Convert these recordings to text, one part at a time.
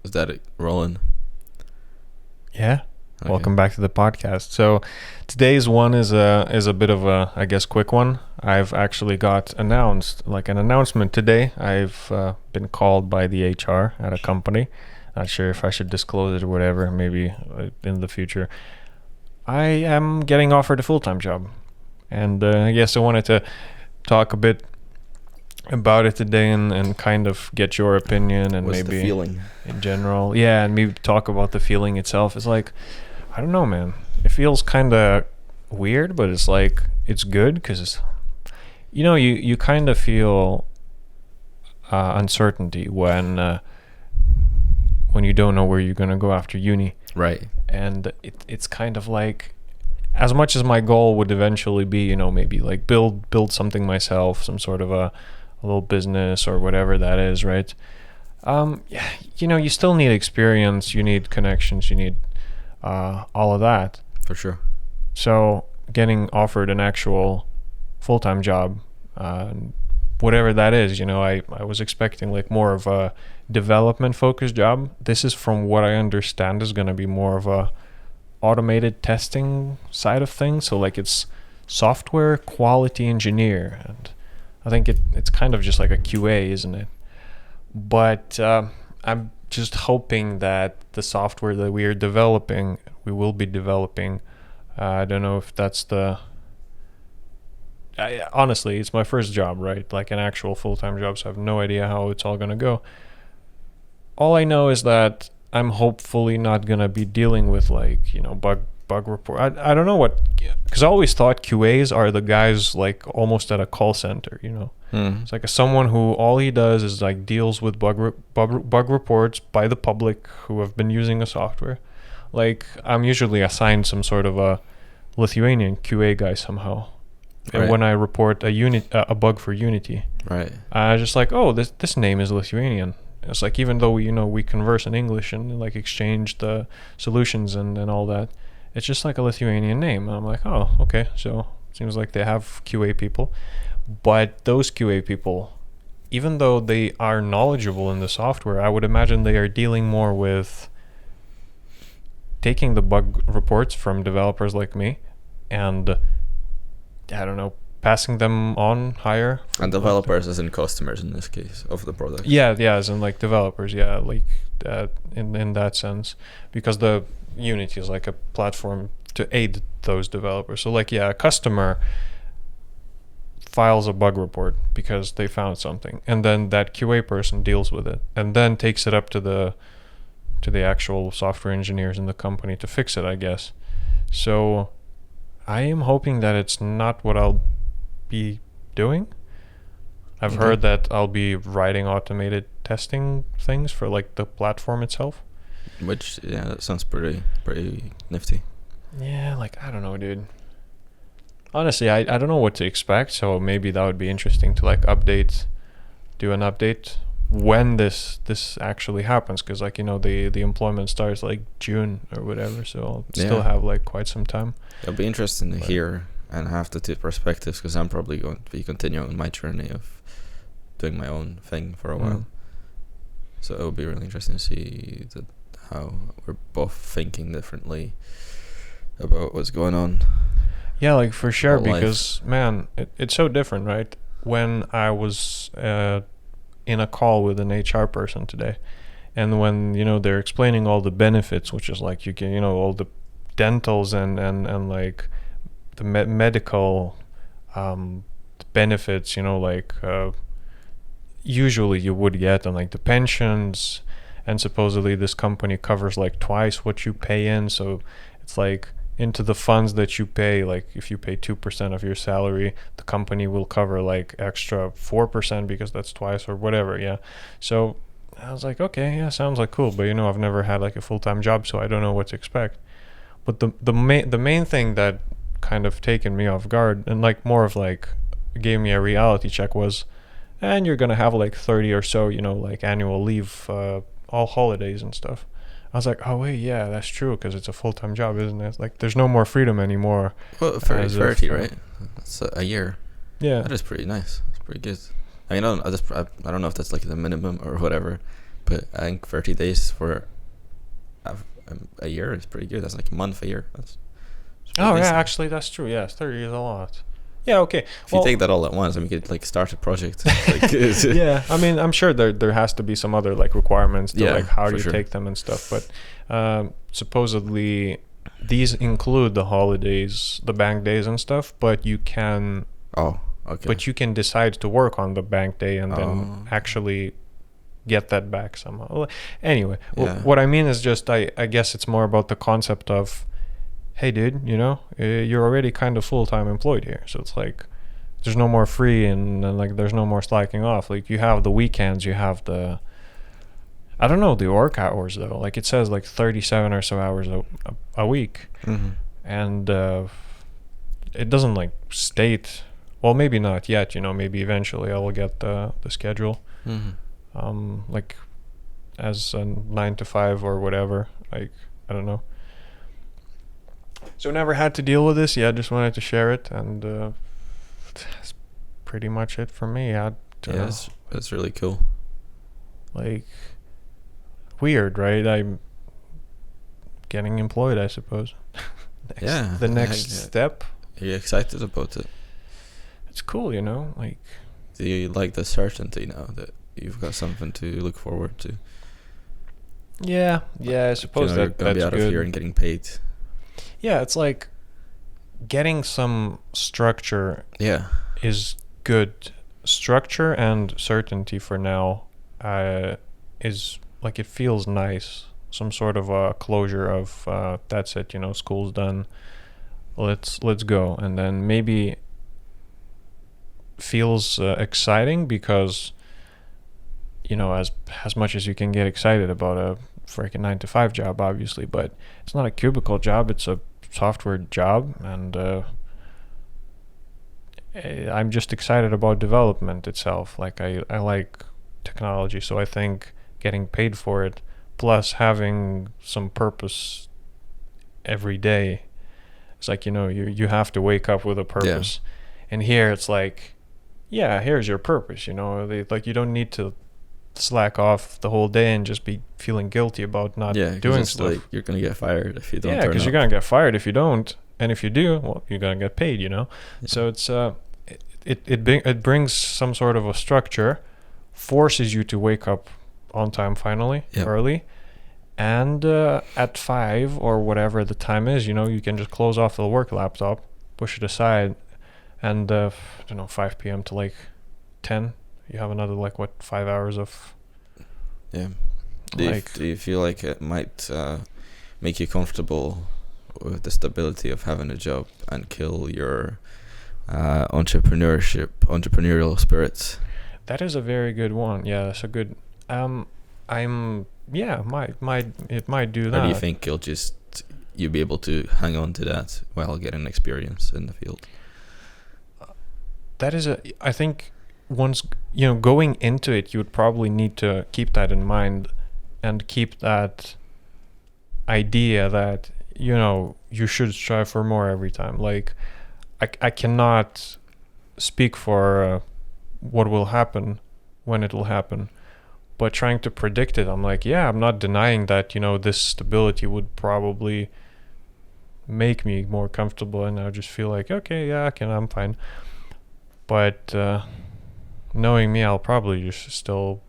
Is that it rolling? Yeah. Okay. Welcome back to the podcast. So today's one is a bit of a, I guess, quick one. I've actually got an announcement today. I've been called by the HR at a company. Not sure if I should disclose it or whatever. Maybe in the future. I am getting offered a full-time job, and I guess I wanted to talk a bit about it today and kind of get your opinion and What's maybe the feeling? in general. Yeah, and maybe talk about the feeling itself. It's like, I don't know, man. It feels kind of weird, but it's like, it's good because, you kind of feel uncertainty when you don't know where you're going to go after uni. Right. And it's kind of like, as much as my goal would eventually be, maybe like build something myself, some sort of a little business or whatever that is, right? Yeah, you still need experience, you need connections, you need all of that. For sure. So getting offered an actual full-time job, whatever that is, I was expecting like more of a development-focused job. This is, from what I understand, is going to be more of a automated testing side of things. So like it's software quality engineer, and I think it's kind of just like a QA, isn't it? But I'm just hoping that the software that we will be developing, I don't know if that's honestly, it's my first job, right? Like an actual full-time job, so I have no idea how it's all going to go. All I know is that I'm hopefully not going to be dealing with like, bug report. I don't know what, because I always thought QAs are the guys like almost at a call center, It's like someone who all he does is like deals with bug reports by the public who have been using a software. Like I'm usually assigned some sort of a Lithuanian QA guy somehow. And Right. when I report a bug for Unity, Right. I just like, oh, this name is Lithuanian. It's like, even though we converse in English and like exchange the solutions and all that, it's just like a Lithuanian name. And I'm like, oh, okay. So it seems like they have QA people. But those QA people, even though they are knowledgeable in the software, I would imagine they are dealing more with taking the bug reports from developers like me and, I don't know, passing them on higher. And developers as in customers in this case of the product. Yeah, as in like developers, yeah, like in that sense, because the Unity is like a platform to aid those developers. So like, yeah, a customer files a bug report because they found something, and then that QA person deals with it and then takes it up to the actual software engineers in the company to fix it, I guess. So I am hoping that it's not what I'll be doing. I've Okay. heard that I'll be writing automated testing things for like the platform itself. Which, yeah, that sounds pretty nifty. Yeah, like, I don't know, dude. Honestly, I don't know what to expect, so maybe that would be interesting to like do an update when this actually happens, because like, the employment starts like June or whatever, so I'll still have like quite some time. It'll be interesting to hear and have the two perspectives, because I'm probably going to be continuing my journey of doing my own thing for a while. So it will be really interesting to see how we're both thinking differently about what's going on. Yeah, like for sure, Whole life. because man, it's so different, right? When I was in a call with an HR person today, and when they're explaining all the benefits, which is like you can all the dentals and like the medical benefits, like usually you would get, and like the pensions, and supposedly this company covers like twice what you pay in, so it's like into the funds that you pay, like if you pay 2% of your salary, the company will cover like extra 4% because that's twice or whatever. Yeah, so I was like, okay, yeah, sounds like cool, but I've never had like a full-time job, so I don't know what to expect. But the main thing that kind of taken me off guard and like more of like gave me a reality check was, and you're gonna have like 30 or so like annual leave, all holidays and stuff. I was like, oh wait, yeah, that's true, because it's a full-time job, isn't it? Like there's no more freedom anymore. Well, As 30, if, right? That's a year. Yeah. That is pretty nice. That's pretty good. I don't know if that's like the minimum or whatever, But I think 30 days for a year is pretty good. That's like a month a year. That's Oh yeah, decent. actually that's true. Yes, 30 is a lot. Yeah, okay. If you take that all at once, I mean, you could like start a project. Like, yeah, I mean, I'm sure there has to be some other like requirements to like how do you take them and stuff. But supposedly these include the holidays, the bank days and stuff. But you can. Oh, okay. But you can decide to work on the bank day and then actually get that back somehow. Anyway, what I mean is just I guess it's more about the concept of, hey dude, you know, you're already kind of full-time employed here, so it's like there's no more free and like there's no more slacking off. Like you have the weekends, you have the, I don't know, the work hours though. Like it says like 37 or so hours a week, and it doesn't like state. Well, maybe not yet. You know, maybe eventually I will get the schedule. Like as a 9 to 5 or whatever. Like I don't know. So never had to deal with this. Yeah, just wanted to share it, and that's pretty much it for me. That's really cool. Like weird, right? I'm getting employed, I suppose. The next step. Are you excited about it? It's cool, you know. Like, do you like the certainty now that you've got something to look forward to? Yeah, I suppose you're gonna be out of here and getting paid. Yeah, it's like getting some structure. Yeah, is good. Structure and certainty for now is like, it feels nice. Some sort of a closure of that's it. You know, school's done. Let's go, and then maybe feels exciting because, you know, as much as you can get excited about a freaking 9 to 5 job, obviously, but it's not a cubicle job, it's a software job, and I'm just excited about development itself. Like I like technology, so I think getting paid for it plus having some purpose every day, it's like, you know, you have to wake up with a purpose. And here it's like, yeah, here's your purpose, you know. Like, you don't need to slack off the whole day and just be feeling guilty about not doing stuff. Like, you're gonna get fired if you don't. Yeah, because you're gonna get fired if you don't, and if you do, well, you're gonna get paid, you know. So it's it brings some sort of a structure, forces you to wake up on time finally, early, and at 5 or whatever the time is, you know, you can just close off the work laptop, push it aside, and I don't know, 5 p.m. to like 10. You have another 5 hours of. Yeah. Do you feel like it might make you comfortable with the stability of having a job and kill your entrepreneurial spirits? That is a very good one. Yeah, that's a good. It might do that. Or do you think you'll be able to hang on to that while getting experience in the field? I think once, you know, going into it, you would probably need to keep that in mind and keep that idea that, you know, you should strive for more every time. Like, I cannot speak for what will happen when it will happen, but trying to predict it, I'm like, yeah, I'm not denying that, you know, this stability would probably make me more comfortable, and I just feel like, okay, yeah, I'm fine. But knowing me, I'll probably just still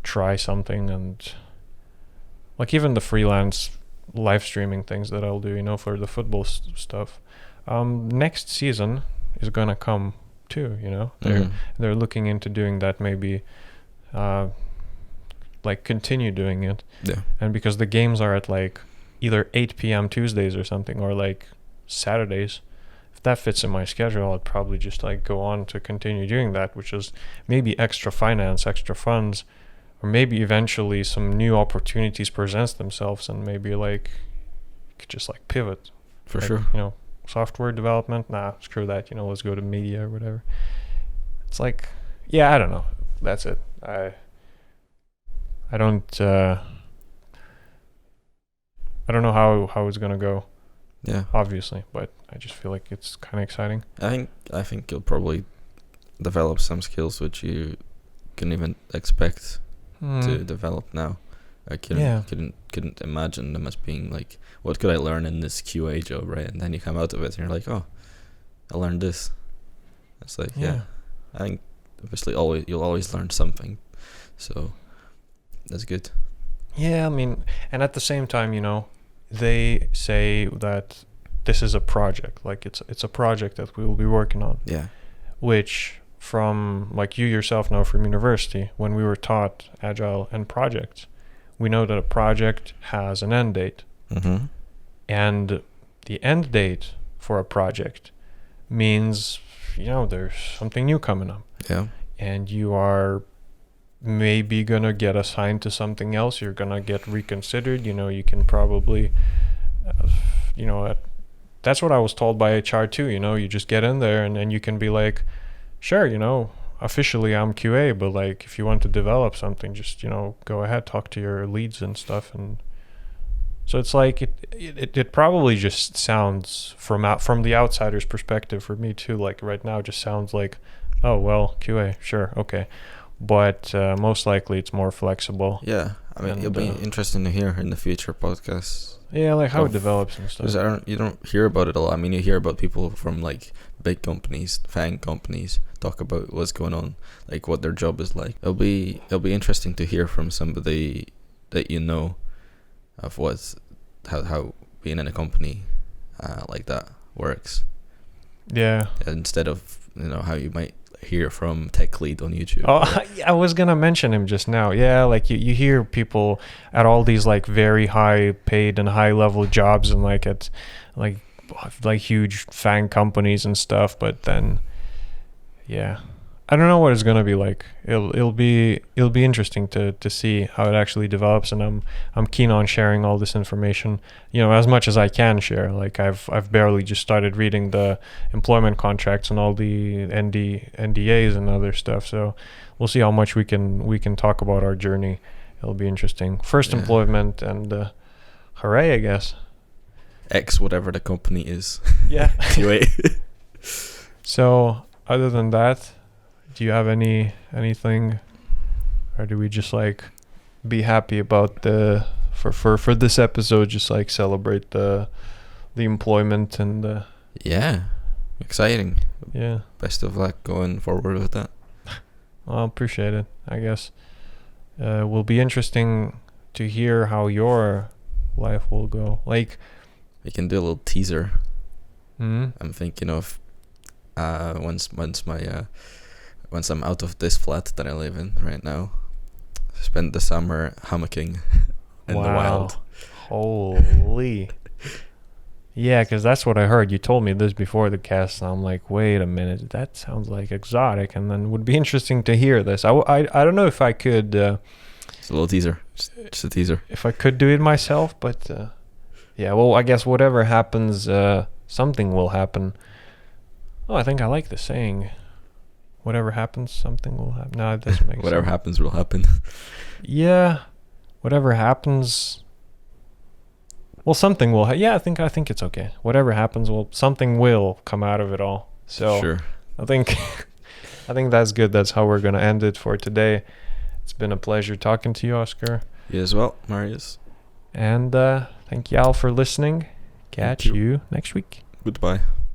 try something, and like even the freelance live streaming things that I'll do, you know, for the football stuff. Next season is gonna come too, you know. They're looking into doing that, maybe like continue doing it. Yeah. And because the games are at like either 8 p.m. Tuesdays or something, or like Saturdays, if that fits in my schedule, I'd probably just like go on to continue doing that, which is maybe extra finance, extra funds, or maybe eventually some new opportunities presents themselves, and maybe like you could just like pivot. For sure. You know, software development, screw that, you know, let's go to media or whatever. It's like, yeah, I don't know. That's it. I don't know how it's gonna go. Yeah. Obviously, but I just feel like it's kind of exciting. I think you'll probably develop some skills which you can even expect to develop now. I couldn't imagine them as being like, what could I learn in this QA job, right? And then you come out of it and you're like, oh, I learned this. It's like, yeah. I think obviously you'll always learn something, so that's good. Yeah, I mean, and at the same time, you know, they say that this is a project, like it's a project that we will be working on. Yeah. Which, from like you yourself know from university, when we were taught agile and projects, we know that a project has an end date. Mm-hmm. And the end date for a project means, you know, there's something new coming up. Yeah. And you are maybe gonna get assigned to something else. You're gonna get reconsidered. You know, you can probably, you know, that's what I was told by HR too. You know, you just get in there and then you can be like, sure, you know, officially I'm QA, but like if you want to develop something, just, you know, go ahead, talk to your leads and stuff. And so it's like it probably just sounds from the outsider's perspective for me too, like right now just sounds like, oh well, QA, sure, okay, but most likely it's more flexible. Yeah, I mean, it'll be interesting to hear in the future podcasts. Yeah, like how it develops and stuff. Because you don't hear about it a lot. I mean, you hear about people from like big companies, FANG companies, talk about what's going on, like what their job is like. It'll be interesting to hear from somebody that you know of how being in a company like that works. Yeah. Instead of, you know, how you might hear from Tech Lead on YouTube. Oh, I was gonna mention him just now. Yeah, like you hear people at all these like very high paid and high level jobs and like at like huge FANG companies and stuff, but then yeah, I don't know what it's gonna be like. It'll be interesting to see how it actually develops, and I'm keen on sharing all this information, you know, as much as I can share. Like I've barely just started reading the employment contracts and all the NDAs and other stuff. So we'll see how much we can talk about our journey. It'll be interesting. First employment and hooray, I guess. X whatever the company is. Yeah. Anyway. So other than that, do you have anything, or do we just like be happy about for this episode, just like celebrate the employment and yeah, exciting. Yeah, best of luck going forward with that. Well, appreciate it. I guess will be interesting to hear how your life will go. Like we can do a little teaser. Mm-hmm. I'm thinking of once I'm out of this flat that I live in right now, spend the summer hammocking in the wild. Holy. Yeah, because that's what I heard. You told me this before the cast, and I'm like, wait a minute, that sounds like exotic, and then would be interesting to hear this. I don't know if I could... it's a little teaser. Just a teaser. If I could do it myself, but... yeah, well, I guess whatever happens, something will happen. Oh, I think I like the saying. Whatever happens, something will happen. No, it doesn't make sense. Whatever happens will happen. Yeah. Whatever happens... well, something will... yeah, I think it's okay. Whatever happens, something will come out of it all. So sure. I think that's good. That's how we're going to end it for today. It's been a pleasure talking to you, Oscar. You as well, Marius. And thank y'all for listening. Catch you next week. Goodbye.